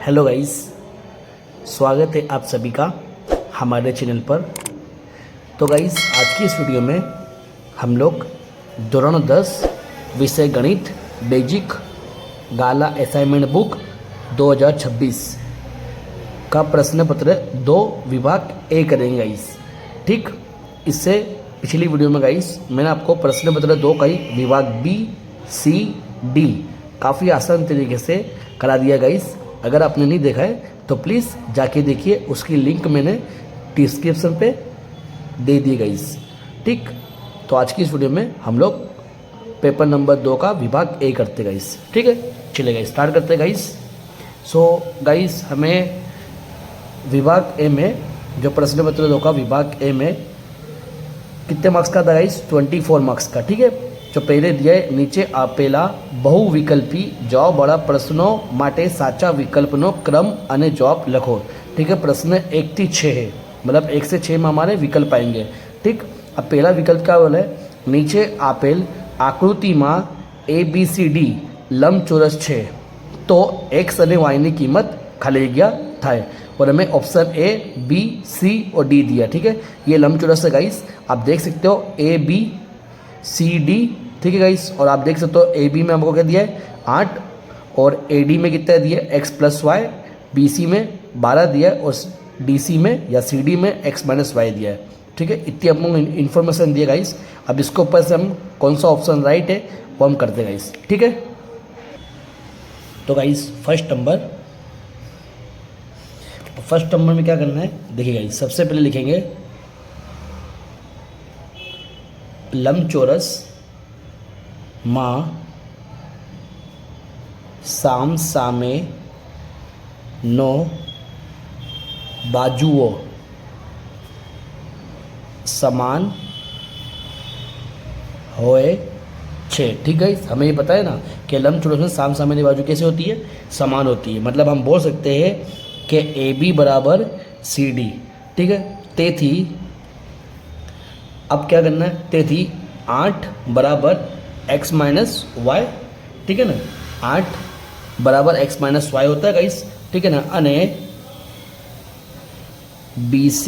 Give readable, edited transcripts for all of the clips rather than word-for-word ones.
Hello guys, स्वागत है आप सभी का हमारे चैनल पर। तो गाइस, आज की इस वीडियो में हम लोग दौरान 10 विषय गणित बेजिक गाला असाइनमेंट बुक 2026 का प्रश्न पत्र 2 विभाग ए करेंगे गाइस। ठीक, इससे पिछली वीडियो में गाइस मैंने आपको प्रश्न पत्र 2 का ही विभाग बी सी डी काफ़ी आसान तरीके से करा दिया गाइस। अगर आपने नहीं देखा है तो प्लीज़ जाके देखिए, उसकी लिंक मैंने डिस्क्रिप्शन पे दे दी गाइस। ठीक, तो आज की इस वीडियो में हम लोग पेपर नंबर 2 का विभाग ए करते गाइस। ठीक है, चलिए गाइस स्टार्ट करते गाइस। सो गाइस, हमें विभाग ए में जो प्रश्न पत्र 2 का विभाग ए में कितने मार्क्स का था गाइस? 24 मार्क्स का। ठीक है, जो पहले दिया है नीचे आपेला बहुविकल्पी जवाबवाળા प्रश्नों માટે સાચા વિકલ્પનો क्रम અને जवाब લખો। ठीक है, प्रश्न 1 થી 6 है, मतलब 1 से 6 में हमारे विकल्प आएंगे। ठीक, अब पहला विकल्प क्या बोला है? नीचे आपेल आकृति में ABCD लंबचोरस है तो एक्स અને વાયની કિંમત ખાલી જગ્યા થાય। और हमें ऑप्शन A, B, C और D दिया। ठीक है, ये लंबचोरस है गाइस, आप देख सकते हो ABCD। ठीक है गाइस, और आप देख सकते हो AB में हमको क्या दिया है? 8, और AD में कितना दिया है? x प्लस वाई, BC में 12 दिया है, और DC में या CD में x माइनस वाई दिया है। ठीक है, इतनी हमको इन्फॉर्मेशन दिया गाइस। अब इसके ऊपर से हम कौन सा ऑप्शन राइट है वो हम करते गाइस। ठीक है, तो गाइस फर्स्ट नंबर में क्या करना है देखिए गाइस। सबसे पहले लिखेंगे लंबचोरस માં સામસામેનો બાજુઓ समान होए छे। ठीक है, हमें ये पता है ना कि लंबचोरस में सामसामेनी बाजू कैसे होती है? समान होती है। मतलब हम बोल सकते हैं कि AB बराबर CD। ठीक है, तेथी अब क्या करना है? तेथी 8 बराबर x माइनस वाई। ठीक है ना, 8 बराबर x माइनस वाई होता है गाइस। ठीक है ना, अने BC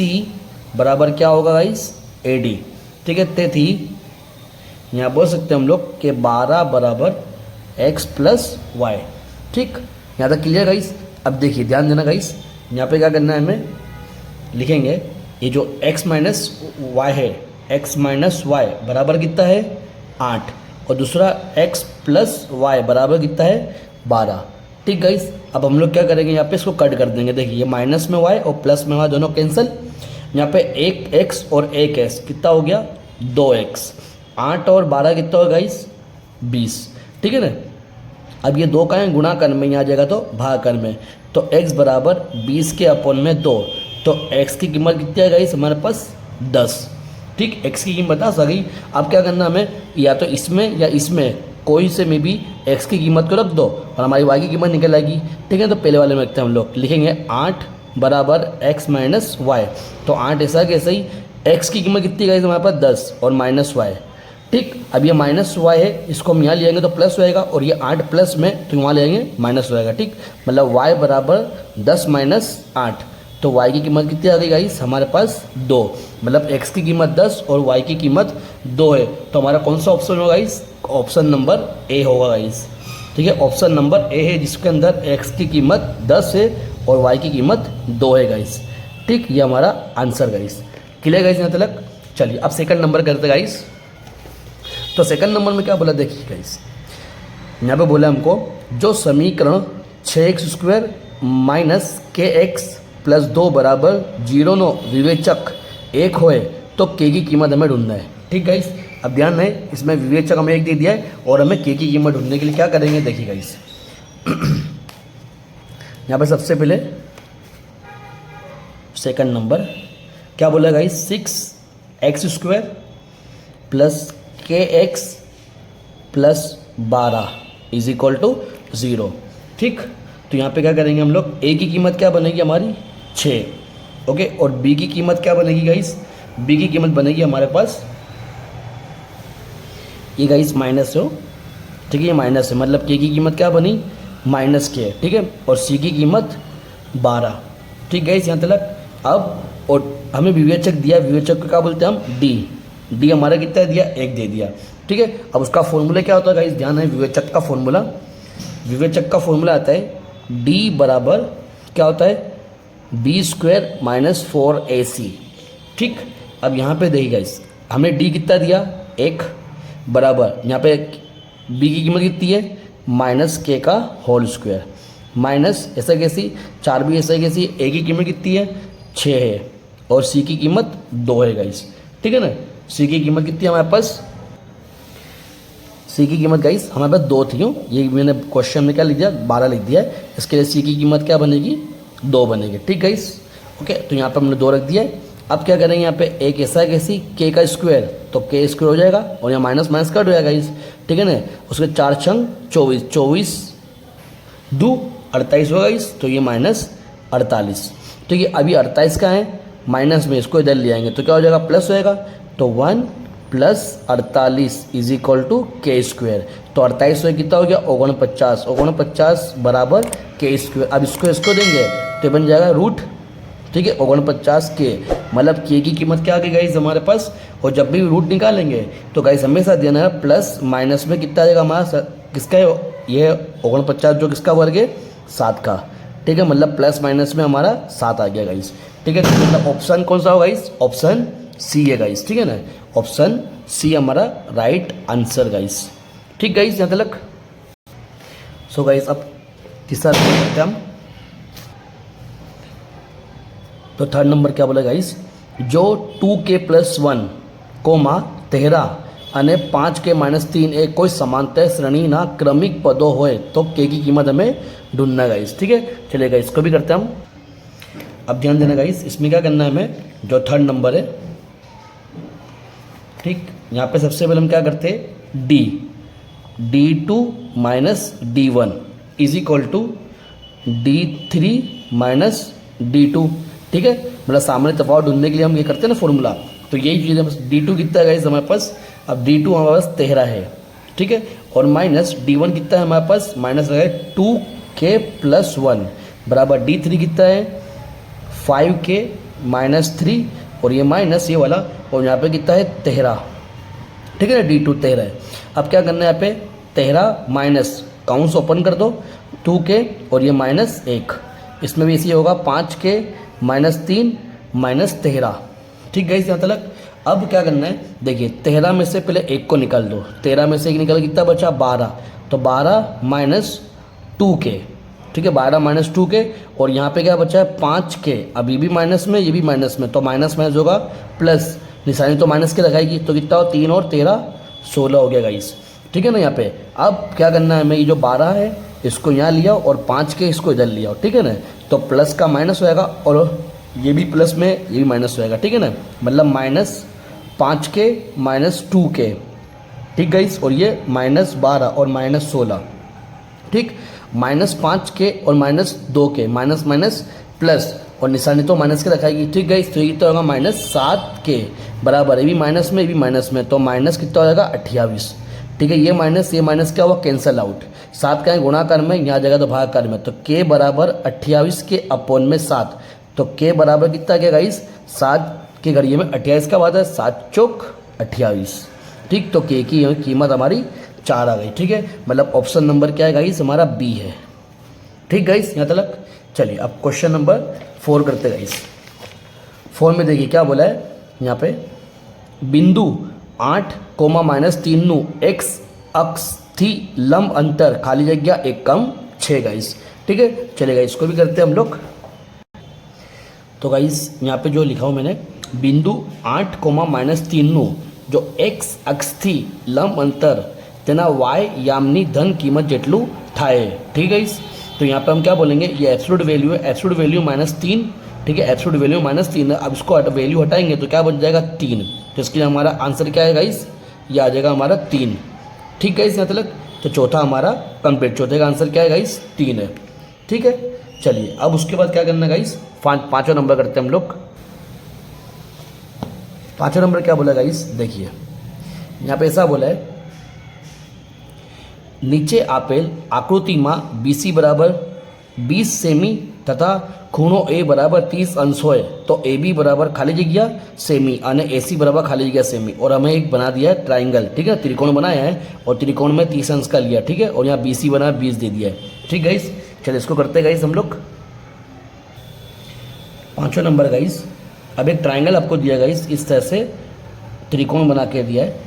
बराबर क्या होगा गाइस? AD। ठीक है, तेथी यहाँ बोल सकते हैं हम लोग कि 12 बराबर x प्लस वाई। ठीक, यहाँ तक क्लियर गाइस। अब देखिए ध्यान देना गाइस, यहाँ पे क्या करना है? हमें लिखेंगे ये जो x माइनस वाई है, x माइनस वाई बराबर कितना है? 8, और दूसरा x प्लस वाई बराबर कितना है? 12। ठीक गाइस, अब हम लोग क्या करेंगे? यहाँ पे इसको कट कर देंगे। देखिए ये माइनस में y और प्लस में y दोनों कैंसिल। यहाँ पे एक x और एक s कितना हो गया? 2x। 8 और 12 कितना होगा गाइस? 20। ठीक है ना, अब ये 2 का है गुणा कर में, यहाँ आ जाएगा तो भाग में। तो x बराबर 20 के अपॉन में 2, तो x की कीमत कितनी है गाइस? हमारे पास 10। ठीक, x की कीमत 10 आ गई। अब क्या करना हमें? या तो इसमें या इसमें कोई से में भी x की कीमत को रख दो और हमारी y की कीमत निकल आएगी। ठीक है, तो पहले वाले में रखते हैं हम लोग, लिखेंगे 8 बराबर x माइनस वाई। तो 8 ऐसा कैसे ही, x की कीमत कितनी गई हमारे पास? 10 और माइनस वाई। ठीक, अब ये माइनस वाई है, इसको हम यहाँ ले आएंगे तो प्लस होएगा, और ये 8 प्लस में तो वहाँ ले आएंगे माइनस होएगा। ठीक, मतलब y बराबर 10 माइनस 8, तो y की कीमत कितनी आ गई गाइस? हमारे पास 2। मतलब x की कीमत 10 और y की कीमत 2 है। तो हमारा कौन सा ऑप्शन होगा गाइस? ऑप्शन नंबर ए होगा गाइस। ठीक है, ऑप्शन नंबर ए है जिसके अंदर x की कीमत 10 है और y की कीमत 2 है गाइस। ठीक, ये हमारा आंसर गाइस। क्लियर गाइस यहाँ तक? चलिए अब सेकंड नंबर करते गाइस। तो सेकंड नंबर में क्या बोला देखिए गाइस, यहाँ पे बोला हमको जो समीकरण 6x² माइनस KX प्लस 2 बराबर 0 नो विवेचक 1 होए तो k की कीमत हमें ढूंढना है। ठीक गाइस, अब ध्यान है, इसमें विवेचक हमें 1 दे दिया है और हमें k की कीमत ढूंढने के लिए क्या करेंगे देखिए गाइस। यहाँ पे सबसे पहले सेकंड नंबर क्या बोला guys? 6x² plus KX plus 12 is equal to 0। ठीक, तो यहाँ पे क्या करेंगे हम लोग? a की कीमत क्या बनेगी हमारी? 6। ओके, और b की कीमत क्या बनेगी गाइस? b की कीमत बनेगी हमारे पास ये गाइस माइनस हो। ठीक है, ये माइनस है, मतलब k की कीमत क्या बनी? -k। ठीक है, और c की कीमत 12। ठीक है यहाँ तक। अब और हमें विवेचक दिया, विवेचक को क्या बोलते हैं हम, डी हमारा कितना दिया, 1 दे दिया। ठीक है, अब उसका फॉर्मूला क्या होता है गाइस, ध्यान है विवेचक का फॉर्मूला, विवेचक का फॉर्मूला आता है डी बराबर क्या होता है, b² - 4ac। ठीक, अब यहाँ पे देखिए गाइस, हमने डी कितना दिया, 1 बराबर यहाँ पे बी की कीमत कितनी है, -k का होल स्क्वायर, माइनस ऐसा कैसी 4 भी ऐसा कैसी, ए की कीमत कितनी है, 6 है और सी की कीमत 2 है गाइस। ठीक है ना, सी की कीमत कितनी है हमारे पास, सी की कीमत गाइस हमारे पास 2 थी, ये मैंने क्वेश्चन में क्या लिख दिया, 12 लिख दिया है, इसके लिए सी की कीमत क्या बनेगी, 2 बनेगी। ठीक गाइस, ओके, तो यहाँ पर हमने 2 रख दिया है। अब क्या करेंगे, यहाँ पे एक ऐसा है कैसी, के का स्क्वायर, तो के स्क्वायर हो जाएगा और यहाँ माइनस माइनस कट हो जाएगा गाइस। ठीक है ना, उसके 4 छंग 24, 24 2 48 होगा इस, तो ये -48। ठीक है, अभी 48 का है माइनस में, इसको इधर ले आएंगे तो क्या हो जाएगा, प्लस होएगा, तो 1 + 48 = के स्क्वायर। तो 48 से कितना हो गया, 49, 49 बराबर के स्क्वायर। अब इसको देंगे तो बन जाएगा रूट। ठीक है, 49 के, मतलब के की कीमत क्या आ गई गाइस हमारे पास। और जब भी रूट निकालेंगे तो गाइस हमेशा देना है प्लस माइनस में कितना आ जाएगा हमारा, किसका है ये 49 जो किसका वर्ग है, 7 का। ठीक है, मतलब प्लस माइनस में हमारा 7 आ गया गाइस। ठीक है, तो मतलब ऑप्शन कौन सा होगा गाइस, ऑप्शन सी है गाइस। ठीक है ना, ऑप्शन सी हमारा राइट आंसर गाइस। ठीक गाइस यहाँ तक। सो गाइस अब तीसरा करते हम, तो थर्ड नंबर क्या बोला गाइस, जो 2k + 1, 13 અને 5k - 3 एक कोई समांतर श्रेणी ना क्रमिक पदों होए तो k की कीमत हमें ढूंढना गाइस। ठीक है, चलिए गाइस इसको भी करते हैं हम। अब ध्यान देना गाइस, इसमें क्या करना है हमें, जो थर्ड नंबर है, ठीक, यहाँ पे सबसे पहले हम क्या करते हैं, d2 - d1 = d3 - d2। ठीक है, मतलब सामने तफावत ढूंढने के लिए हम ये करते हैं ना फॉर्मूला, तो यही चीज़ है। d2 कितना है गाइस हमारे पास, अब d2 हमारे पास 13 है। ठीक है, और माइनस d1 कितना है हमारे पास, माइनस है 2k + 1 बराबर d3 कितना है, 5k - 3 और ये माइनस ये वाला, और यहाँ पे कितना है 13। ठीक है ना, d2 13 है। अब क्या करना है यहाँ पे, 13 माइनस काउंस ओपन कर दो, 2k और ये -1, इसमें भी इसी होगा 5k - 3 - 13। ठीक है, यहाँ तक। अब क्या करना है, देखिए 13 में से पहले 1 को निकाल दो, 13 में से 1 निकल कितना बचा, 12, तो 12 - 2k। ठीक है, 12 - 2k और यहाँ पे क्या बचा है 5k, अब ये भी माइनस में ये भी माइनस में, तो माइनस माइनस होगा प्लस, निशानी तो माइनस के लगाएगी, तो कितना हो 3 और 13 16 हो गया गाइस। ठीक है ना, यहाँ पे अब क्या करना है हमें, ये जो 12 है इसको यहाँ लिया और 5k इसको इधर लिया। ठीक है ना, तो प्लस का माइनस होएगा और ये भी प्लस में ये भी माइनस होएगा। ठीक है ना, मतलब -5k - 2k। ठीक गाइस, और ये -12 और -16। ठीक, -5k और -2k, माइनस माइनस प्लस, और निशानी तो माइनस के रखाएगी। ठीक गाइस, तो ये कितना होगा -7k बराबर, ये भी माइनस में ये भी माइनस में, तो माइनस कितना हो जाएगा 28। ठीक है, ये माइनस क्या हुआ, कैंसल आउट। 7 का है गुणाकार में, यहाँ जगह तो भागाकार में, तो k बराबर 28 के अपॉन में 7, तो k बराबर कितना क्या गाइस, 7 के घड़िए में 28 का बाद है, 7 चौक 28। ठीक, तो k की कीमत हमारी 4 आ गई। ठीक है, मतलब ऑप्शन नंबर क्या है गाइस, हमारा बी है। ठीक गाइस यहाँ तक। चलिए अब क्वेश्चन नंबर 4 करते गाइस। 4 में देखिए क्या बोला है यहाँ पे, बिंदु 8, -3 नु x अक्ष थी लंब अंतर खाली जगह 1 कम 6 गाइस। ठीक है, चलेगा इसको भी करते हैं हम लोग। तो गाइस यहाँ पे जो लिखा हूँ मैंने, बिंदु 8, -3 नु जो x अक्ष थी लंब अंतर तेना y यामनी धन कीमत जेटलू थाए। ठीक है, तो यहाँ पे हम क्या बोलेंगे, ये एब्सोल्यूट वैल्यू है, एब्सोल्यूट वैल्यू -3। ठीक है, एब्सोल्यूट वैल्यू -3 है। अब इसको वैल्यू हटाएंगे तो क्या बन जाएगा 3, तो इसके लिए हमारा आंसर क्या है गाइस, ये आ जाएगा हमारा 3। ठीक है, यहाँ तक। तो चौथा हमारा कंप्लीट, चौथे का आंसर क्या है गाइस, 3 है। ठीक है, चलिए अब उसके बाद क्या करना है गाइस, पाँचवा नंबर करते हैं हम लोग। पाँचवा नंबर क्या बोला गाइस, देखिए यहाँ पे ऐसा बोला है, नीचे आपेल आकृति में BC बराबर 20 सेमी तथा ખૂણો ए बराबर 30 अंश होए तो ए बी बराबर खाली जगह सेमी અને ए सी बराबर खाली जगह सेमी। और हमें एक बना दिया है ट्राइंगल, ठीक है, त्रिकोण बनाया है और त्रिकोण में 30 अंश का लिया, ठीक है, और यहाँ बी सी बना 20 दे दिया है। ठीक गाइस, चलिए इसको करते गाइस हम लोग। 5वां नंबर गाइस, अब एक ट्राइंगल आपको दिया गाइस, इस तरह से त्रिकोण बना के दिया है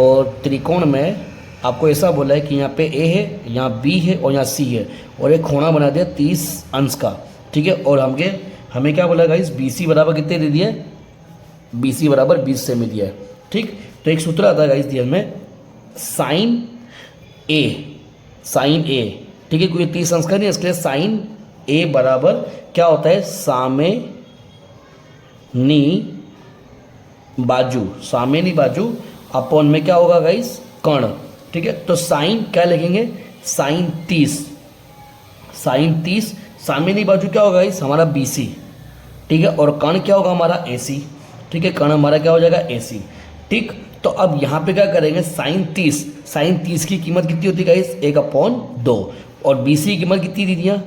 और त्रिकोण में आपको ऐसा बोला है कि यहाँ पे ए है, यहाँ बी है और यहाँ सी है और एक कोना बना दिया 30 अंश का, ठीक है। और हमें क्या बोला गाइस, बी सी बराबर कितने दे दिया है, बी सी बराबर 20 सेमी दिया है, ठीक। तो एक सूत्र आता है गाइस दिया में साइन ए, ठीक है, क्योंकि 30 अंश का नहीं, इसके लिए साइन ए बराबर क्या होता है, सामेनी बाजू अपॉन में क्या होगा गाइस, कर्ण, ठीक है। तो साइन क्या लिखेंगे, साइन 30, सामेनी बाजू क्या होगा गाइस, हमारा बी सी, ठीक है, और कर्ण क्या होगा हमारा ए सी, ठीक है, कर्ण हमारा क्या हो जाएगा ए सी, ठीक। तो अब यहाँ पे क्या करेंगे, साइन 30 की कीमत कितनी होती है गाइस, 1/2 और बी सी की कीमत कितनी दी दिया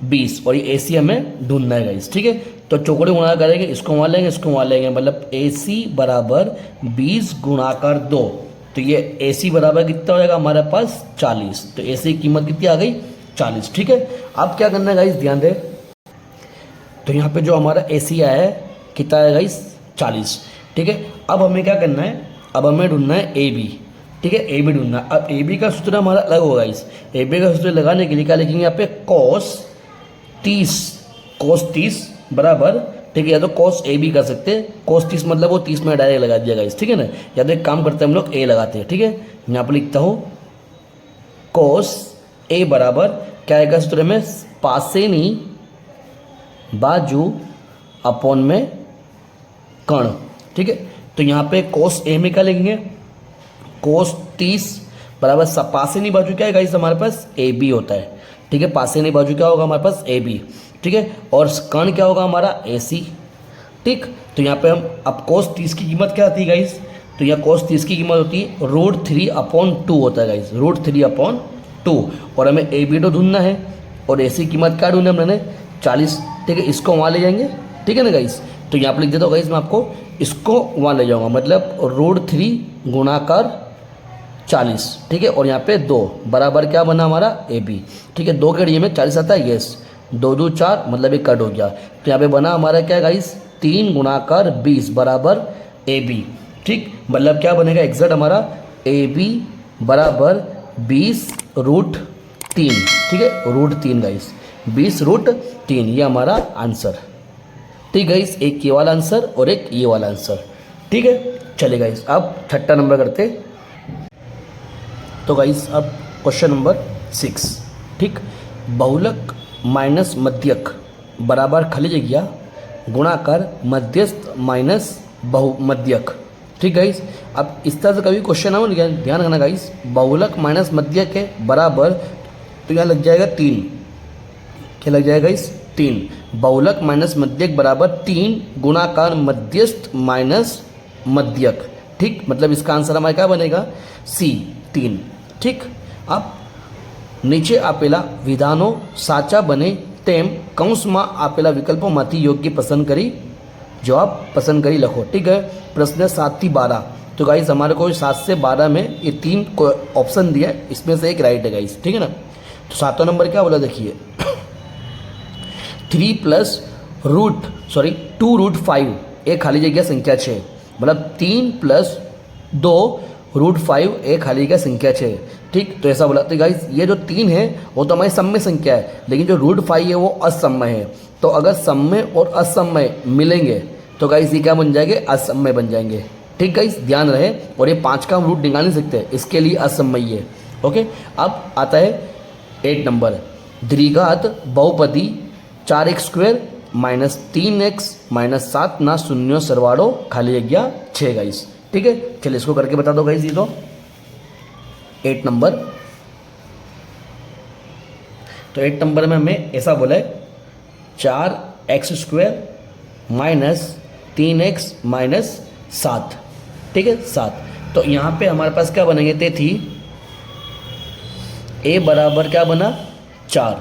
20 और ये ए सी हमें ढूंढना है गाइस, ठीक है। तो चौकड़े गुणा करेंगे, इसको वहाँ लेंगे, इसको वहाँ लेंगे, मतलब ए सी बराबर 20 गुणाकार 2, तो ये ए सी बराबर कितना हो जाएगा हमारे पास 40। तो ए सी की कीमत कितनी आ गई 40, ठीक है। अब क्या करना है गाइस, ध्यान दे, तो यहाँ पे जो हमारा ए सी आया है कितना है गाइस 40, ठीक है। अब हमें क्या करना है, अब हमें ढूंढना है ए बी, ठीक है, ए बी ढूंढना है। अब ए बी का सूत्र हमारा अलग होगा गाइस, ए बी का सूत्र लगाने के लिए क्या लिखेंगे यहाँ पे, cos 30 बराबर, ठीक है, या तो cos ए बी कर सकते हैं, cos 30 मतलब वो 30 में डायरेक्ट लगा दिया गाइस, ठीक है ना, या तो एक काम करते हैं हम लोग ए लगाते हैं, ठीक है। यहाँ पर लिखता हूँ cos ए बराबर क्या आएगा सूत्र में, पासेनी बाजू अपॉन में कर्ण, ठीक है। तो यहाँ पे cos ए में क्या लेंगे, cos 30 बराबर पासेनी बाजू क्या है गाइस हमारे पास ए बी होता है, ठीक है, पासेनी बाजू क्या होगा हमारे पास ए बी, ठीक है, और कर्ण क्या होगा हमारा ए सी, ठीक। तो यहाँ पे हम अब cos 30 की कीमत क्या आती है गाइस, तो यहाँ cos 30 की कीमत होती है √3/2 होता है गाइस, √3/2 और हमें ए बी तो ढूंढना है और ए सी कीमत क्या ढूंढना है हमने 40, ठीक है, इसको वहाँ ले जाएंगे, ठीक है ना गाइस। तो यहाँ पर लिख देता हूँ गाइस मैं आपको, इसको वहाँ ले जाऊँगा, मतलब √3 गुणाकार 40, ठीक है, और यहाँ पे 2 बराबर क्या बना हमारा ए बी, ठीक है, 2 के लिए में 40 आता है, यस, 2 2 4 मतलब ये कट हो गया। तो यहाँ पे बना हमारा क्या गाइस 3 गुणाकार 20 बराबर ए बी, ठीक, मतलब क्या बनेगा एग्जैक्ट हमारा ए बी बराबर 20√3, ठीक है, √3 गाइस, 20√3 ये हमारा आंसर, ठीक गाइस, एक ये वाला आंसर और एक ये वाला आंसर, ठीक है। चलिए गाइस अब 6वां नंबर करते। तो गाइस अब क्वेश्चन नंबर 6, ठीक, बहुलक माइनस मध्यक बराबर खाली जगह गुणाकार मध्यस्थ माइनस बहुमध्यक, ठीक गाइस। अब इस तरह से कभी क्वेश्चन हो ध्यान रखना गाइस, बहुलक माइनस मध्यक है बराबर, तो यहाँ लग जाएगा 3, क्या लग जाएगा गाइस 3, बहुलक माइनस मध्यक बराबर 3 गुणाकार मध्यस्थ माइनस मध्यक, ठीक, मतलब इसका आंसर हमारा क्या बनेगा सी 3, ठीक। अब નીચે આપેલા વિધાનો સાચા બને તેમ કૌંસમાં આપેલા વિકલ્પોમાંથી યોગ્ય પસંદ કરી जवाब पसंद करी लखो, ठीक है। प्रश्न 7 થી 12, तो गाइस हमारे को 7 से 12 में ये 3 ऑप्शन दिया है, इसमें से एक राइट है गाइस, ठीक है ना। तो 7वां नंबर क्या बोला देखिए 2√5 एक खाली जगह संख्या 6, मतलब 3 + 2 √5 एक खाली जगह संख्या 6, ठीक। तो ऐसा बोला, तो गाइस ये जो 3 है वो तो हमारी सम्य संख्या है, लेकिन जो √5 है वो असम्य है। तो अगर सम्य और असम्य मिलेंगे तो गाइस ये क्या बन जाएंगे असम्य बन जाएंगे, ठीक गाइस, ध्यान रहे। और ये 5 का हम रूट निकाल नहीं सकते, इसके लिए असम्य है, ओके। अब आता है 8 नंबर, द्विघात बहुपदी 4x² - 3x - 7 ना शून्य सरवाड़ो खाली जगह 6 गाइस, ठीक है। चलिए इसको करके बता दो गाइस, ये तो 8 नंबर। तो 8 नंबर में हमें ऐसा बोला है 4x² - 3x - 7, ठीक है 7। तो यहाँ पे हमारे पास क्या बनेंगे, ते थी ए बराबर क्या बना 4,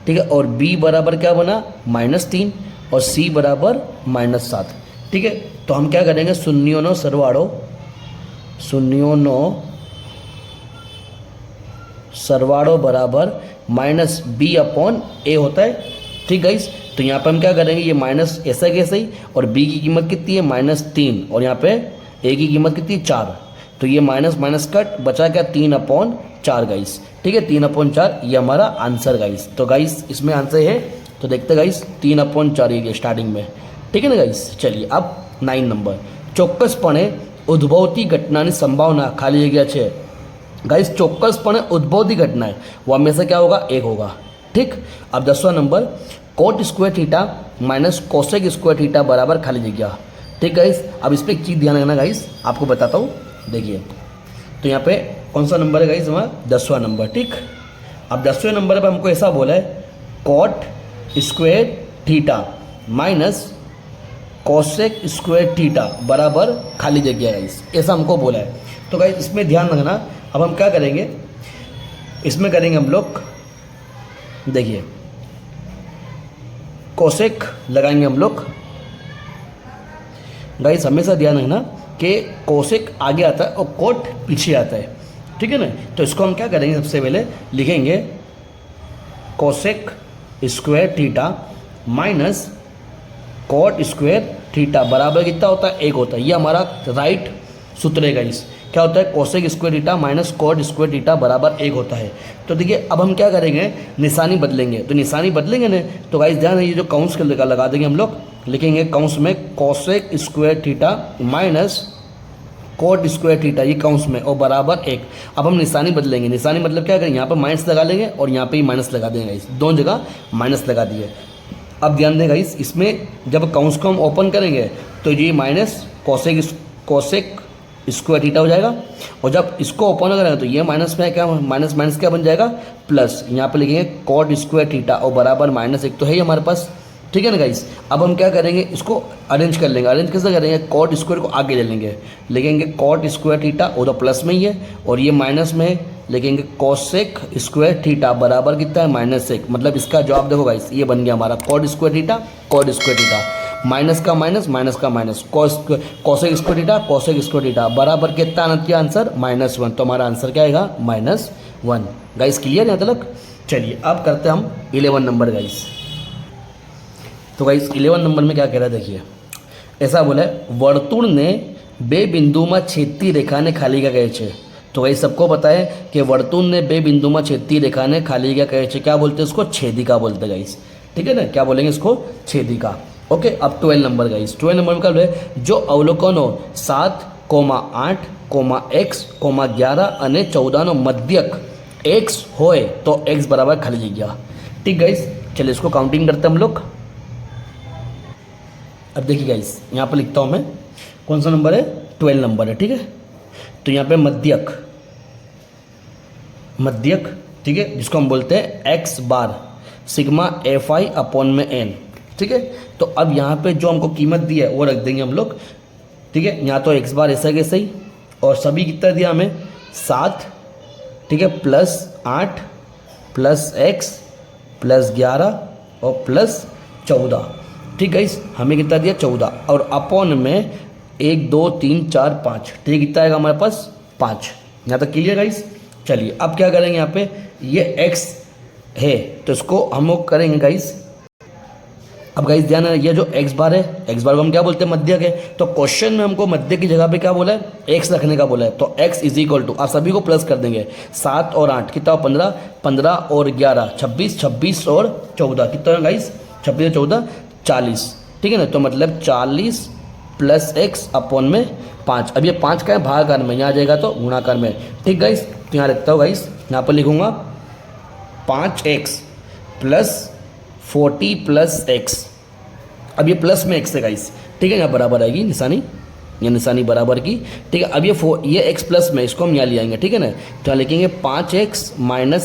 ठीक है, और b बराबर क्या बना -3 और c बराबर -7। ठीक है, तो हम क्या करेंगे, शून्यों नो सरवाड़ो बराबर -b/a होता है। ठीक गाइस, तो यहाँ पे हम क्या करेंगे, ये माइनस ऐसा कैसे ही, और b की कीमत कितनी है -3 और यहाँ पे a की कीमत कितनी है 4, तो ये माइनस माइनस कट बचा क्या 3/4 गाइस। ठीक है, 3/4 ये हमारा आंसर गाइस। तो गाइस इसमें आंसर है, तो देखते गाइस 3/4 ये स्टार्टिंग में। ठीक है ना गाइस, चलिए अब 9 नंबर, ચોક્કસપણે ઉદ્ભવતી ઘટનાની સંભાવના ખાલી જગ્યા છે। गाइस ચોક્કસપણે ઉદ્ભવતી घटना है वो हमेशा क्या होगा, 1 होगा। ठीक, अब 10वां number, cot square theta minus cosec square theta बराबर खाली जगह। ठीक गाइस, अब इस पर एक चीज़ ध्यान रखना गाइस, आपको बताता हूँ। देखिए, तो यहाँ पे कौन सा नंबर है गाइस, हमारा 10वां नंबर। ठीक, अब 10वें नंबर पे हमको ऐसा बोला है, coat square theta minus cosec square theta बराबर खाली जगह गाइस, ऐसा हमको बोला है। तो गाइस इसमें ध्यान रखना। अब हम क्या करेंगे, इसमें करेंगे हम लोग, देखिए कोसेक लगाएंगे हम लोग। गाइस हमेशा ध्यान रखना कि कोसेक आगे आता है और कोट पीछे आता है। ठीक है ना, तो इसको हम क्या करेंगे, सबसे पहले लिखेंगे cosec square theta minus cot square theta बराबर कितना होता है, 1 होता है। ये हमारा राइट सूत्र है गाइस। क्या होता है, cosec square theta minus cot square theta बराबर 1 होता है। तो देखिए अब हम क्या करेंगे, निशानी बदलेंगे। तो निशानी बदलेंगे ना, तो गाइस ध्यान है, ये जो काउंस के लगा देंगे हम लोग, लिखेंगे काउंस में cosec square theta minus cot square theta, ये काउंस में, और बराबर 1। अब हम निशानी बदलेंगे। निशानी मतलब क्या करेंगे, यहाँ पर माइनस लगा लेंगे और यहाँ पे ही माइनस लगा देंगे गाइस, दोनों जगह माइनस लगा दिए। अब ध्यान दें गाइस, इसमें जब काउंस को हम ओपन करेंगे तो ये माइनस कोसेक स्क्वायर थीटा हो जाएगा, और जब इसको ओपन करेंगे तो ये माइनस में क्या, माइनस माइनस क्या बन जाएगा, प्लस। यहाँ पे लिखेंगे कोट स्क्वायर थीटा और बराबर -1 तो है ही हमारे पास। ठीक है ना गाइस, अब हम क्या करेंगे, इसको अरेंज कर लेंगे। अरेंज कैसे करेंगे, कोट स्क्वायर को आगे ले लेंगे, लिखेंगे कोट स्क्वायर थीटा, वो तो प्लस में ही है और ये माइनस में है, लिखेंगे कोसेक स्क्वायर थीटा बराबर कितना है, -1। मतलब इसका जवाब देखो गाइस, ये बन गया हमारा coat square theta, coat square theta, minus का माइनस, माइनस का minus, cosec square theta, cosec square theta बराबर कितना आना चाहिए आंसर, -1। तो हमारा आंसर क्या आएगा, -1। गाइस क्लियर यहाँ तक। चलिए अब करते हैं हम 11 नंबर गाइस। तो गाइस 11 नंबर में क्या कह रहा है, देखिए ऐसा बोला है, वर्तुल ने बे बिंदु में छेदती रेखा ने खाली क्या कहे छे। तो गाइस सबको पता है कि वर्तुल ने बे बिंदु में छेदती रेखा ने खाली क्या कहे छे, क्या बोलते हैं उसको, छेदिका बोलते हैं गाइस। ठीक है ना, क्या बोलेंगे इसको, छेदिका। ओके, अब 12 नंबर गाइस। 12 नंबर में क्या बोले, जो अवलोकनो 7, 8, x, 11 અને 14 નો मध्यक x होए तो x बराबर खाली जगह। ठीक गाइस, चलिए इसको काउंटिंग करते हैं हम लोग। अब देखिए गाइस, यहाँ पर लिखता हूँ मैं, कौन सा नंबर है, 12 नंबर है। ठीक है, तो यहाँ पे मध्यक, ठीक है, जिसको हम बोलते हैं x बार सिग्मा fi/n। ठीक है, तो अब यहाँ पे जो हमको कीमत दी है वो रख देंगे हम लोग। ठीक है, यहाँ तो x बार ऐसा कैसे ही, और सभी कितना दिया हमें, 7, ठीक है, +8 +x +11 और +14। ठीक है, हमें कितना दिया, 14, और अपॉन में 1 2 3 4 5। ठीक, कितना आएगा हमारे पास, 5। यहाँ तक क्लियर गाइस। चलिए अब क्या करेंगे, यहाँ पे ये x है तो इसको हम लोग करेंगे गाइस। अब गाइस ध्यान है, ये जो x बार है, x बार को हम क्या बोलते हैं, मध्यक है। तो क्वेश्चन में हमको मध्यक की जगह पे क्या बोला है, x रखने का बोला है। तो x = आप सभी को प्लस कर देंगे, 7 और 8 कितना, 15, 15 और 11 26, 26 और 14 कितना है गाइस, 26 और 14 40। ठीक है ना, तो मतलब 40 + x/में 5। अब ये 5 का है भागाकार में, यहाँ जाएगा तो गुणाकार में। ठीक गाइस, तो यहाँ रखता हूँ गाइस, यहाँ पर लिखूंगा 5x + 40 + x। अब ये प्लस में x है गाइस। ठीक है, यहाँ बराबर आएगी निशानी, ये निशानी बराबर की। ठीक है, अब ये x प्लस में, इसको हम यहाँ ले आएंगे। ठीक है ना, तो यहाँ लिखेंगे 5x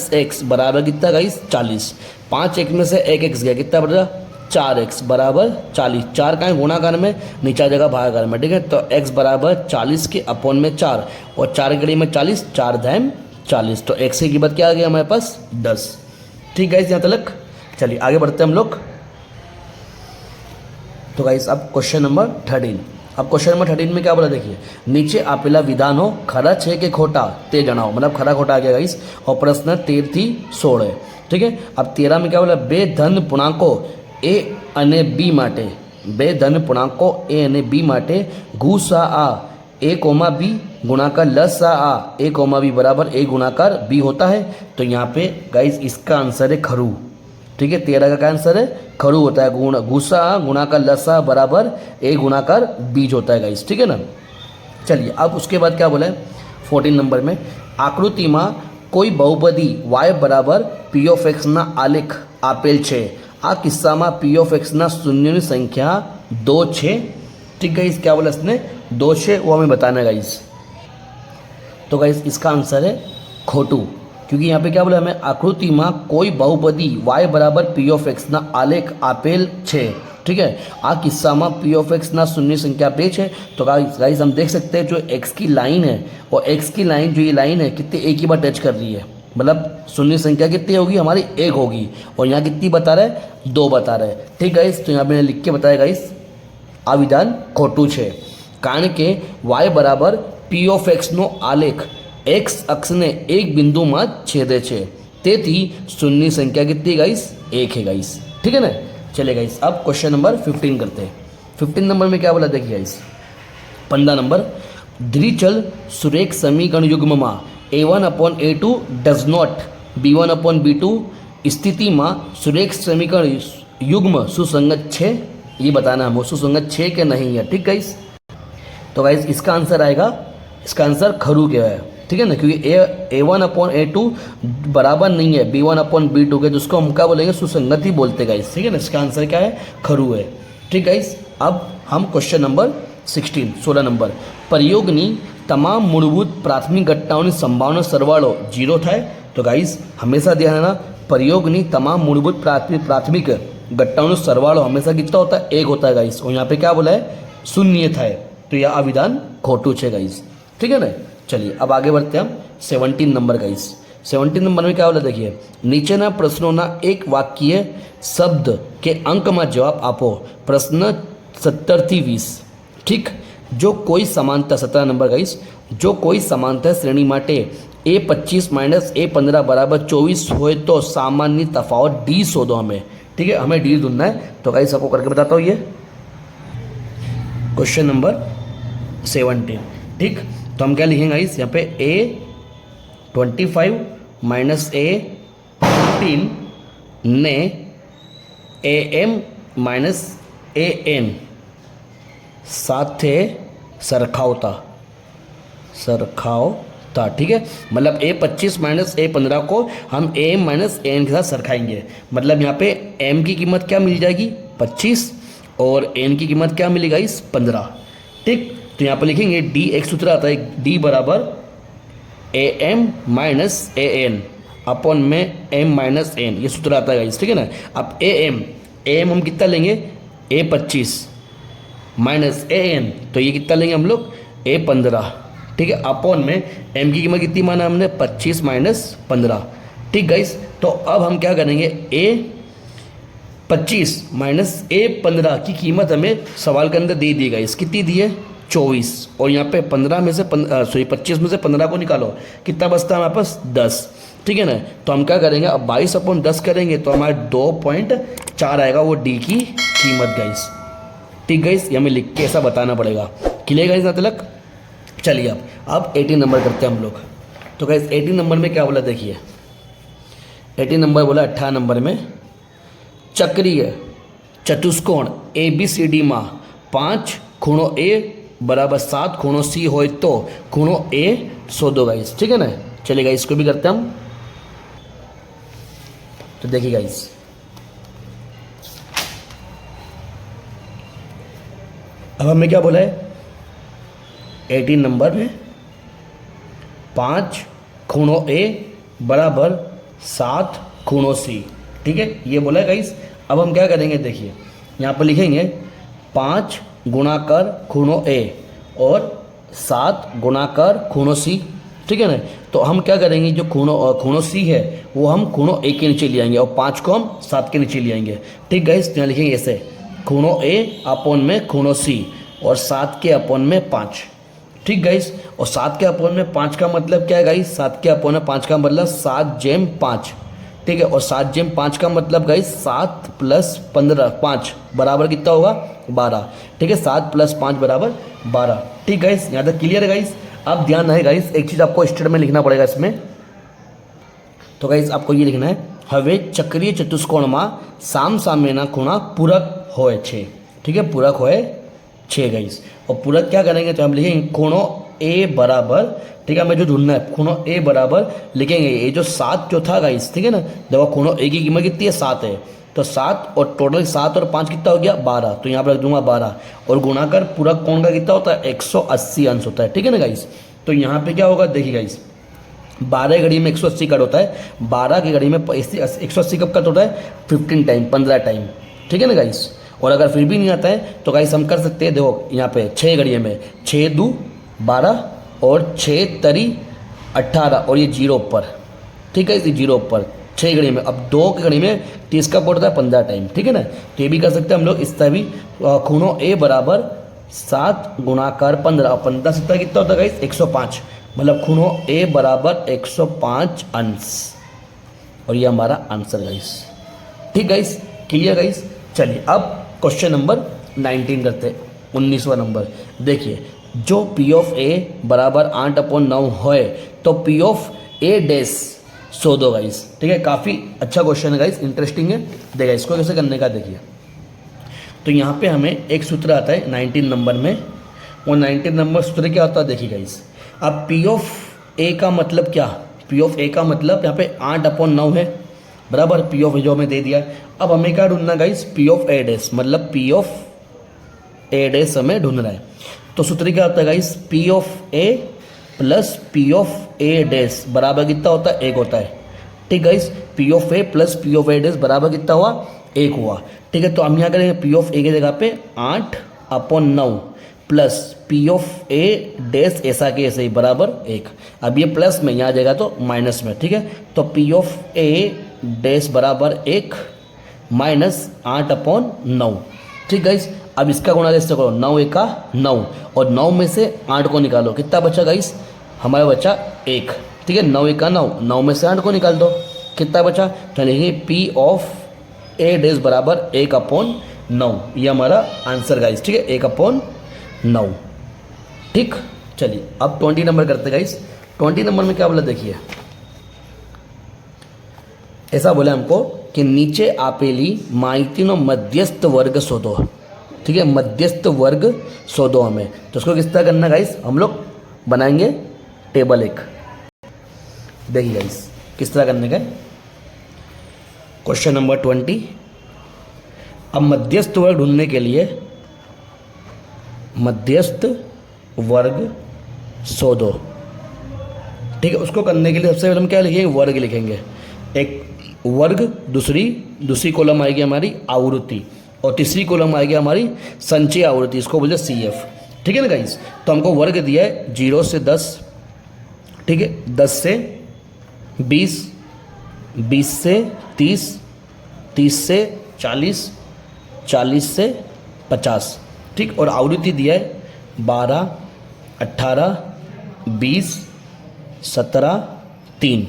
- x बराबर कितना गाइस, 40। 5x में से 1x गया, कितना बचा, 4x बराबर 40। 4 का है गुणाकार में, नीचा जगह भागाकार में। ठीक है, तो x बराबर 40 के अपॉन में 4, और 4 घड़ी में 40, 4 × 40। तो x की कीमत क्या आ गई हमारे पास, 10। ठीक है, यहाँ तक चलिए आगे बढ़ते हैं हम लोग। तो गाइस अब क्वेश्चन नंबर 13। अब क्वेश्चन नंबर 13 में क्या बोला देखिए, नीचे आपेला विधानो खरा छे के खोटा ते जणाओ, मतलब खरा खोटा आ गया गाइस। और प्रश्न 13 થી 16 है, ठीक है। अब 13 में क्या बोला, बे धन पूर्णांको ए અને बी माटे, बे धन पूर्णांको ए અને बी माटे गुसा आ ए कोमा बी गुणाकार लसा आ ए कोमा बी बराबर ए गुणाकार बी होता है। तो यहाँ पे गाइस इसका आंसर है खरू, ठीक है। 13 का क्या आंसर है, खरू होता है। गुसा गुणाकार लसा बराबर ए गुणाकार बीज होता है गाइस, ठीक है ना। चलिए अब उसके बाद क्या बोला है 14 नंबर में, आकृति में कोई बहुपदी y बराबर पी ऑफ एक्स ना आलेख आपेल छे। आ किस्सा में पी ऑफ एक्स ना शून्य की संख्या 2 छे, ठीक है। क्या बोला इसने, 2 छे, वो हमें बताना है गाइस। तो गाइस इसका आंसर है खोटू, क्योंकि यहाँ पे क्या बोला हमें, आकृति में कोई बहुपदी y बराबर पी ऑफ एक्स ना आलेख आपेल छे, ठीक है। आ किस्सा में पी ऑफ एक्स ना शून्य संख्या 2 है। तो गाइस हम देख सकते हैं जो x की लाइन है और x की लाइन जो ये लाइन है कितनी एक ही बार टच कर रही है, मतलब शून्य संख्या कितनी होगी हमारी 1 होगी, और यहाँ कितनी बता रहा है 2 बता रहा है, ठीक गाइस। तो यहाँ पे लिख के बताया गाइस आ विधान खोटू है, कारण के y बराबर पी ऑफ एक्स नो आलेख एक्स अक्ष ने एक बिंदु में छेदे छे, तेथी शून्य संख्या कितनी गाइस 1 है गाइस, ठीक है ना। चलिए गाइस अब क्वेश्चन नंबर 15 करते हैं। 15 नंबर में क्या बोला देखिए गाइस, 15 नंबर, द्विचल सुरेख समीकरण युग्म में a1/a2 डज नॉट b1/b2 स्थिति में सुरेख समीकरण युग्म सुसंगत छे, ये बताना हम सुसंगत छे के नहीं है, ठीक गाइस। तो गाइस इसका आंसर आएगा, इसका आंसर खरू क्या है, ठीक है ना, क्योंकि a1/a2 बराबर नहीं है b1/b2 के, जिसको हम क्या बोलेंगे सुसंगति बोलते गाइस, ठीक है ना। इसका आंसर क्या है, खरू है, ठीक गाइस। अब हम क्वेश्चन नंबर 16 नंबर, प्रयोगनी તમામ મૂળભૂત પ્રાથમિક ઘટનાઓની સંભાવના સરવાળો 0 થાય। તો ગાઈસ હંમેશા ધ્યાન દેना, प्रयोगनी तमाम मूलभूत प्राथमिक घटनाओं सरवाળો हमेशा कितना होता है 1 होता है गाइस, और यहाँ पे क्या बोला है 0 था। तो यह विधान खोटू है गाइस, ठीक है ना। चलिए अब आगे बढ़ते हैं हम 17 नंबर गाइस। 17 नंबर में क्या बोला देखिए, नीचेना प्रश्नों एक वाक्य शब्द के अंक में जवाब आपो। प्रश्न 17 થી 20, ठीक। जो कोई समानता 17 नंबर गाइस, जो कोई समानता श्रेणी माटे a25 माइनस a15 बराबर 24 हो तो सामान्य तफावत d शोधो हमें, ठीक है। हमें d ढूंढना है। तो गाइस आपको करके बताता हूँ ये क्वेश्चन नंबर 17, ठीक। तो हम क्या लिखेंगे गाइस, यहाँ पे a25 माइनस a15 ने am माइनस an साथे सरखावता, ठीक है। मतलब a25 माइनस a15 को हम am माइनस an के साथ सरखाएंगे। मतलब यहाँ पे m की कीमत क्या मिल जाएगी 25 और n की कीमत क्या मिलेगा इस 15, ठीक। तो यहाँ पर लिखेंगे d एक सूत्र आता है, d बराबर am माइनस an अपॉन में m माइनस n, ये सूत्र आता है, ठीक है ना। अब am हम कितना लेंगे a25 माइनस an, तो ये कितना लेंगे हम लोग a15, ठीक है। अपॉन में m की कीमत कितनी माना हमने 25 माइनस 15, ठीक गाइस। तो अब हम क्या करेंगे a25 माइनस a15 की कीमत हमें सवाल के अंदर दे दी गाइस, कितनी दी है 24, और यहाँ पे 15 में से 25 में से 15 को निकालो, कितना बचता है हमारे पास 10, ठीक है ना। तो हम क्या करेंगे अब 22/10 करेंगे तो हमारे 2.4 आएगा वो d की कीमत गाइस, ठीक गाइस। ये हमें लिख के ऐसा बताना पड़ेगा, क्लियर गाइस यहाँ तक। चलिए अब 18 नंबर करते हैं हम लोग। तो गाइस 18 नंबर में क्या बोला देखिए, 18 नंबर बोला 18 नंबर में, चक्रीय चतुष्कोण ABCD में 5 ખૂણો A बराबर 7 ખૂણો C हो तो ખૂણો A शोधो गाइस, ठीक है ना। चलिए गाइस इसको भी करते हैं हम। तो देखिए गाइस अब हमें क्या बोला है 18 नंबर में 5 ખૂણો A बराबर 7 ખૂણો C, ठीक है, ये बोला है गाइस। अब हम क्या करेंगे देखिए, यहाँ पर लिखेंगे 5 गुणाकार ખૂણો A और 7 गुणाकार ખૂણો C, ठीक है ना। तो हम क्या करेंगे, जो खूणों सी है वो हम खूणों ए के नीचे ले आएंगे और 5 को हम 7 के नीचे ले आएंगे। ठीक गाइस, यहाँ लिखेंगे ऐसे, खूणों ए अपॉन में खूणों सी और 7 के अपॉन में 5। ठीक गाइस, और 7 के अपॉन में 5 का मतलब क्या है गाइस, 7 के अपॉन में 5 का मतलब 7/5। ठीक है, और 7/5 का मतलब गाइस 7 + 15 5 बराबर कितना होगा 12। ठीक है, 7 + 5 बराबर 12। ठीक गाइस, यहाँ तक क्लियर है गाइस। अब ध्यान है गाइस, एक चीज़ आपको स्टेटमेंट में लिखना पड़ेगा इसमें। तो गाइस आपको ये लिखना है, हवे चक्रीय चतुष्कोण में साम सामेना खूणा पूरक होए छे। ठीक है, पूरक होए 6 गाइस। और पूरक क्या करेंगे, तो हम लिखेंगे खूणों ए बराबर, ठीक है, हमें जो ढूंढना है खूणों ए बराबर लिखेंगे ये जो 7 जो था गाइस, ठीक है ना। देखो खूणों ए की कीमत कितनी है 7 है, तो 7 और टोटल 7 और 5 कितना हो गया 12, तो यहाँ पर रख दूंगा 12। और गुणाकर पूरक कोण का कितना होता है 180 अंश होता है। ठीक है ना गाइस, तो यहाँ पे क्या होगा देखिए गाइस, 12 घड़ी में 180 कट होता है, 12 की घड़ी में 180 कब कट होता है 15 टाइम, 15 टाइम। ठीक है ना गाइस, और अगर फिर भी नहीं आता है तो गाइस हम कर सकते हैं, देखो यहाँ पे 6 घड़ियों में 6 × 2 = 12 और 6 × 3 = 18 और ये 0 ऊपर। ठीक है, ये 0 ऊपर 6 घड़ी में। अब 2 की घड़ी में 30 का कोड होता है 15 टाइम। ठीक है ना, तो ये भी कर सकते हैं हम लोग। इस तरह भी खूणों ए बराबर 7 × 15 और 15 से कितना होता है गाइस 105, मतलब खूणों ए बराबर 105 अंश, और ये हमारा आंसर गाइस। ठीक गाइस, क्लियर गाइस। चलिए अब क्वेश्चन नंबर 19 करते हैं, 19वां नंबर। देखिए, जो पी ऑफ ए बराबर 8/9 होए तो P of A dash so दो गाइस। ठीक है, काफ़ी अच्छा क्वेश्चन है गाइस, इंटरेस्टिंग है। देखिए इसको कैसे करने का, देखिए तो यहाँ पे हमें एक सूत्र आता है 19 नंबर में, वो 19 नंबर सूत्र क्या होता है देखिए गाइस। अब पी ऑफ ए का मतलब क्या, पी ऑफ ए का मतलब यहाँ पे 8/9 है बराबर, पी ऑफ ए जो हमें दे दिया है। अब हमें क्या ढूंढना guys, P of A dash, मतलब पी ऑफ ए डैश हमें ढूंढना है। तो सूत्र क्या होता है guys, P of A plus P of A dash बराबर कितना होता है 1 होता है। ठीक guys, P of A plus P of A dash बराबर कितना हुआ 1 हुआ। ठीक है, तो हम यहाँ करेंगे पी ऑफ ए की जगह पे 8/9 plus P of A dash ऐसा के ऐसे ही बराबर 1। अब ये प्लस में यहाँ जाएगा तो माइनस में। ठीक है, तो पी ऑफ ए डैश बराबर 1 माइनस 8/9। ठीक गाइस, अब इसका गुणा कैसे करो, 9 × 1 = 9 और 9 में से 8 को निकालो, कितना बचा गाइस हमारा बचा 1। ठीक है, 9 × 1 = 9, 9 में से 8 को निकाल दो, कितना बचा, तो लिखेंगे पी ऑफ ए डैश बराबर 1/9, ये हमारा आंसर गाइस। ठीक है, 1/9। ठीक, चलिए अब 20 नंबर करते गाइस। 20 नंबर में क्या बोला देखिए, ऐसा बोला हमको कि नीचे आपेली माहितीनो मध्यस्थ वर्ग शोधो। ठीक है, मध्यस्थ वर्ग शोधो हमें, तो उसको किस तरह करना गाइस, हम लोग बनाएंगे टेबल एक। देखिए गाइस किस तरह करने का है, क्वेश्चन नंबर 20। अब मध्यस्थ वर्ग ढूंढने के लिए मध्यस्थ वर्ग शोधो। ठीक है, उसको करने के लिए सबसे पहले हम क्या लिखेंगे, वर्ग लिखेंगे। एक वर्ग, दूसरी कॉलम आएगी हमारी आवृत्ति, और तीसरी कॉलम आएगी हमारी संचय आवृत्ति, इसको बोलते हैं CF। ठीक है ना गाइस, तो हमको वर्ग दिया है 0 से 10, ठीक है, 10 से 20, 20 से 30, 30 से 40, 40 से 50। ठीक, और आवृत्ति दिया है 12, 18, 20, 17, 3।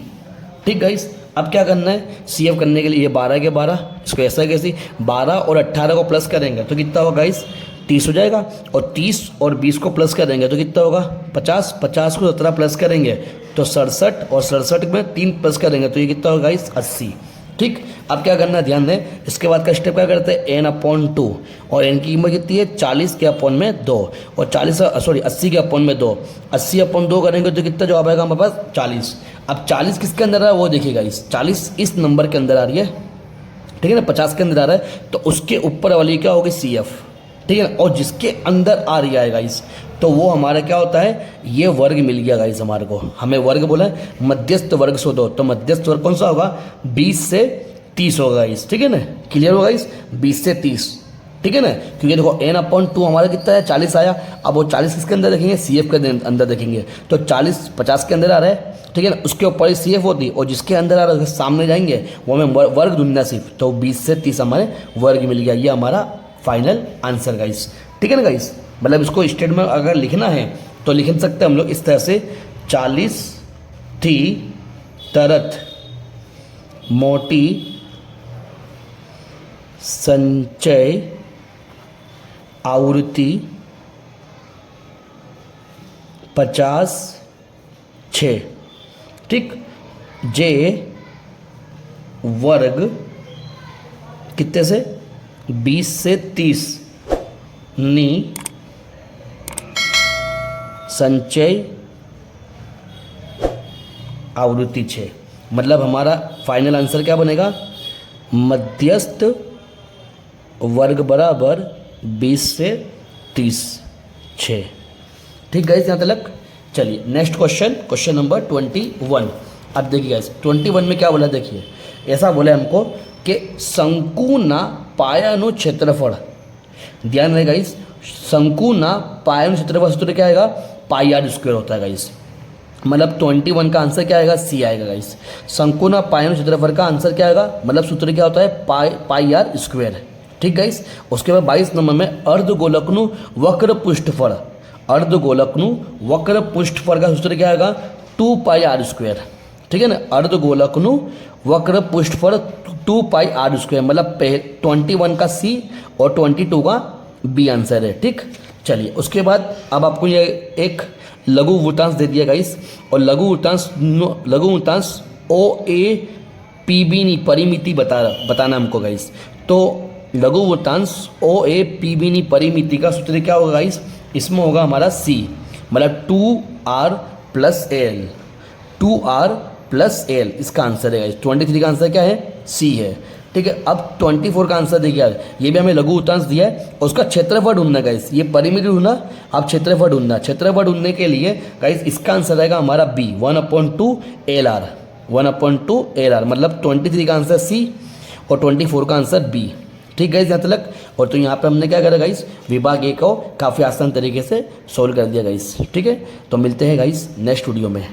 ठीक गाइस, अब क्या करना है, CF करने के लिए ये 12 के 12, इसको ऐसा कैसे 12 और 18 को प्लस करेंगे तो कितना होगा गाइस 30 हो जाएगा, और 30 और 20 को प्लस करेंगे तो कितना होगा 50, 50 को 17 प्लस करेंगे तो 67, और 67 में 3 प्लस करेंगे तो ये कितना होगा गाइस 80। ठीक, अब क्या करना है ध्यान दें, इसके बाद का स्टेप क्या करते हैं n/2, और n की कीमत कितनी है 40 के अपॉन में 2, और 80 के अपॉन में 2, 80/2 करेंगे तो कितना जवाब आएगा हमारे पास 40। अब 40 किसके अंदर आ रहा है वो देखिएगा, इस 40 इस नंबर के अंदर आ रही है। ठीक है ना, 50 के अंदर आ रहा है तो उसके ऊपर वाली क्या होगी CF। ठीक है ना, और जिसके अंदर आ रही है गाइस तो वो हमारा क्या होता है, ये वर्ग मिल गया गाइस हमारे को, हमें वर्ग बोला है मध्यस्थ वर्ग शोधो, तो मध्यस्थ वर्ग कौन सा होगा 20 से 30 होगा गाइस। ठीक है ना, क्लियर होगा गाइस, 20 से 30। ठीक है ना, क्योंकि देखो n/2 हमारा कितना है 40 आया। अब वो 40 किसके अंदर देखेंगे, CF के अंदर देखेंगे, तो 40 50 के अंदर आ रहा है, ठीक है ना, उसके ऊपर ही CF होती, और जिसके अंदर आ रहा है उसके सामने जाएंगे, वो हमें वर्ग ढूंढना सिर्फ, तो 20 से 30 हमारे वर्ग मिल गया। ये हमारा फाइनल आंसर गाइस, ठीक है ना गाइस। मतलब इसको स्टेटमेंट अगर लिखना है तो लिख सकते हैं हम लोग इस तरह से, 40 थी तरत मोटी संचय आवृत्ति 50/6, ठीक। जे वर्ग कितने से 20 से 30 नी संचय आवृत्ति 6। मतलब हमारा फाइनल आंसर क्या बनेगा, मध्यस्थ वर्ग बराबर 20 से 30 6। ठीक गाइस यहाँ तक। चलिए नेक्स्ट क्वेश्चन, क्वेश्चन नंबर 21। अब देखिए गाइस 21 में क्या बोला, देखिए ऐसा बोला हमको कि शंकु ना पायानु क्षेत्रफल, ध्यान रहे गाइस, शंकु ना पायानु क्षेत्रफल सूत्र क्या आएगा, पाई आर स्क्वायर होता है गाइस। मतलब 21 का आंसर क्या आएगा, सी आएगा गाइस। शंकु ना पायानु क्षेत्रफल का आंसर क्या आएगा, मतलब सूत्र क्या होता है, पाई आर स्क्वायर। ठीक गाइस। उसके बाद 22 नंबर में अर्धगोलकनु वक्र पृष्ठफल, अर्धगोलकनु वक्र पृष्ठफल का सूत्र क्या आएगा, 2 पाई आर स्क्वायर। ठीक है ना, अर्धगोलकनु वक्र पृष्ठफल 2 पाई आर स्क्वायर। मतलब 21 का सी और 22 का बी आंसर है। ठीक, चलिए उसके बाद अब आपको ये एक लघु वृत्तांश दे दिया गाइस, और लघु वृत्तांश ओ ए पी बी नी परिमिति बताना हमको गाइस। तो लघु वृत्तांश ओ ए पी बी नी परिमिति का सूत्र क्या होगा गाइस, इसमें होगा हमारा सी, मतलब 2r + l, 2r + l इसका आंसर है गाइस। 23 का आंसर क्या है, सी है। ठीक है, अब 24 का आंसर देखिए, ये भी हमें लघु वृत्तांश दिया है, उसका क्षेत्रफल ढूंढना गाइस, ये परिमिति ढूंढना, अब क्षेत्रफल ढूंढना। क्षेत्रफल ढूंढने के लिए गाइस इसका आंसर आएगा हमारा बी, 1/2 LR, 1/2 LR। मतलब 23 का आंसर सी और 24 का आंसर बी। ठीक गाइस यहाँ तक। और तो यहाँ पे हमने क्या करा गाइस, विभाग ए को काफ़ी आसान तरीके से सोल्व कर दिया गाइस। ठीक है, तो मिलते हैं गाइस नेक्स्ट वीडियो में।